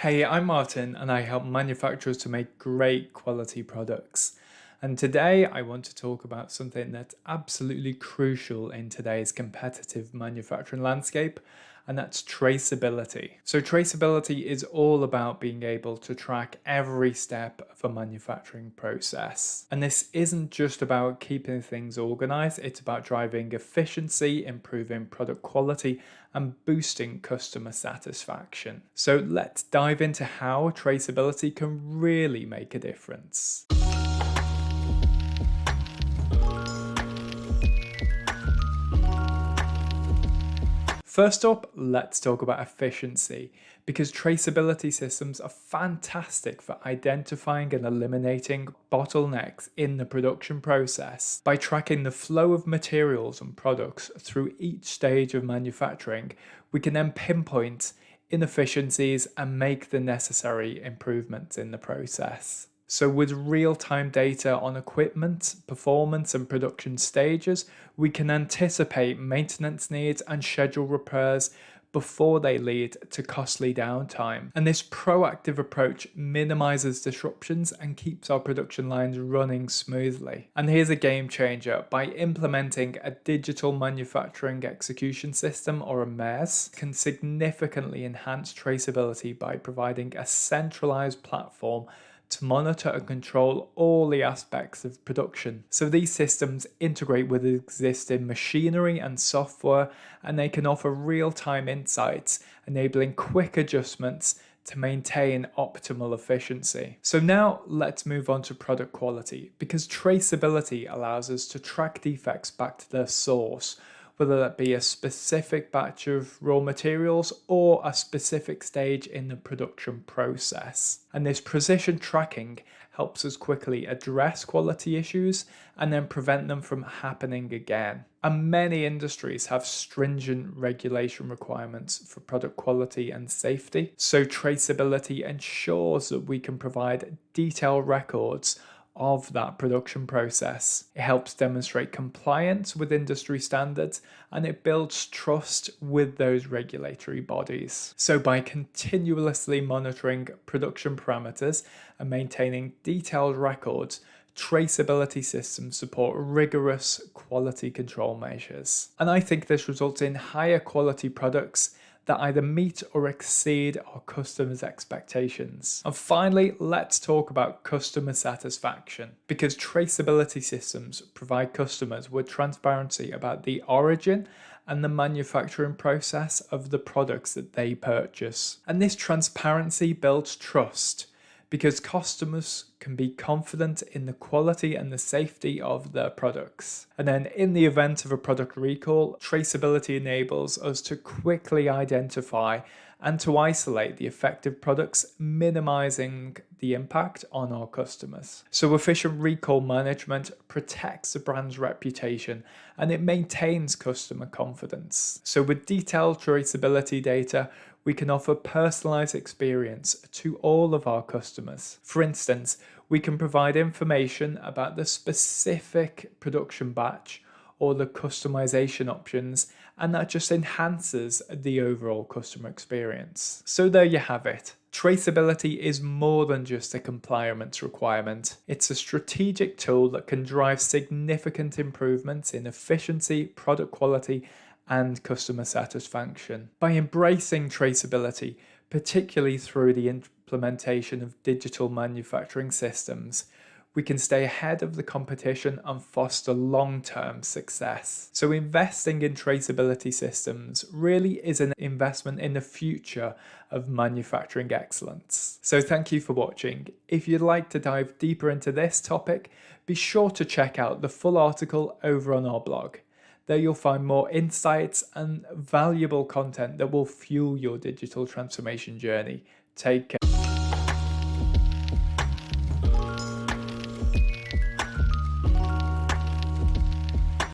Hey, I'm Martin and I help manufacturers to make great quality products. And today I want to talk about something that's absolutely crucial in today's competitive manufacturing landscape, and that's traceability. So traceability is all about being able to track every step of a manufacturing process. And this isn't just about keeping things organized, it's about driving efficiency, improving product quality, and boosting customer satisfaction. So let's dive into how traceability can really make a difference. First up, let's talk about efficiency, because traceability systems are fantastic for identifying and eliminating bottlenecks in the production process. By tracking the flow of materials and products through each stage of manufacturing, we can then pinpoint inefficiencies and make the necessary improvements in the process. So with real-time data on equipment, performance and production stages, we can anticipate maintenance needs and schedule repairs before they lead to costly downtime. And this proactive approach minimizes disruptions and keeps our production lines running smoothly. And here's a game changer. By implementing a digital manufacturing execution system, or a MES, can significantly enhance traceability by providing a centralized platform to monitor and control all the aspects of production. So these systems integrate with existing machinery and software, and they can offer real-time insights, enabling quick adjustments to maintain optimal efficiency. So now let's move on to product quality, because traceability allows us to track defects back to their source, whether that be a specific batch of raw materials or a specific stage in the production process. And this precision tracking helps us quickly address quality issues and then prevent them from happening again. And many industries have stringent regulation requirements for product quality and safety, so traceability ensures that we can provide detailed records of that production process. It helps demonstrate compliance with industry standards, and it builds trust with those regulatory bodies. So by continuously monitoring production parameters and maintaining detailed records, traceability systems support rigorous quality control measures. And I think this results in higher quality products that either meet or exceed our customers' expectations. And finally, let's talk about customer satisfaction, because traceability systems provide customers with transparency about the origin and the manufacturing process of the products that they purchase. And this transparency builds trust, because customers can be confident in the quality and the safety of their products. And then in the event of a product recall, traceability enables us to quickly identify and to isolate the affected products, minimizing the impact on our customers. So efficient recall management protects the brand's reputation and it maintains customer confidence. So with detailed traceability data, we can offer personalized experience to all of our customers. For instance, we can provide information about the specific production batch or the customization options, and that just enhances the overall customer experience. So there you have it. Traceability is more than just a compliance requirement. It's a strategic tool that can drive significant improvements in efficiency, product quality, and customer satisfaction. By embracing traceability, particularly through the implementation of digital manufacturing systems, we can stay ahead of the competition and foster long-term success. So investing in traceability systems really is an investment in the future of manufacturing excellence. So thank you for watching. If you'd like to dive deeper into this topic, be sure to check out the full article over on our blog. There you'll find more insights and valuable content that will fuel your digital transformation journey. Take care.